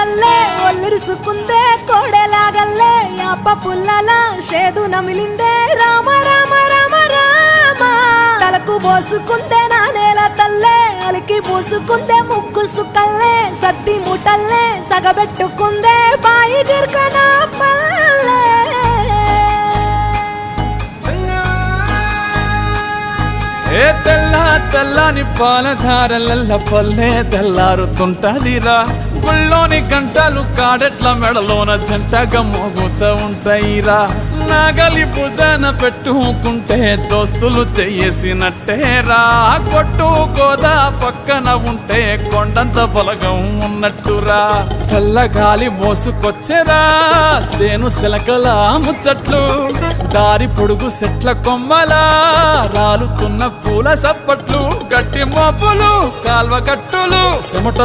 తల్లే ఒల్లిరుసుకుందే కోడెలాగల్లే యాప పుల్లల షేదు నమిలిందే రామ రామ రామ రామ తలకు పోసుకుందే నానేల తల్లే అలికి పూసుకుందే ముక్కు సుక్కల్లే సత్తి ముటల్లే సగబెట్టుకుందే బాయి గిర్కన పల్లె ఏ తెల్ల తెల్లని పాలధారలల్ల పల్లె తెల్లారుతుంటదిరా గుళ్ళోని గంటలు కాడెట్ల మెడలోన జంటగా మోగుతూ ఉంటాయిరా నాగలి భుజన పెట్టుకుంటే దోస్తులు చెయ్యేసినట్టేరా కొట్టు గోదా పక్కన ఉంటే కొండంత బలగం ఉన్నట్టురా చల్లగాలి మోసుకొచ్చెరా సేను శిలకల ముచ్చట్లు దారి పొడుగు సెట్ల కొమ్మలా రాలుతున్న పూల సప్పట్లు గట్టి మోపులు కాల్వ కట్టులు చెమట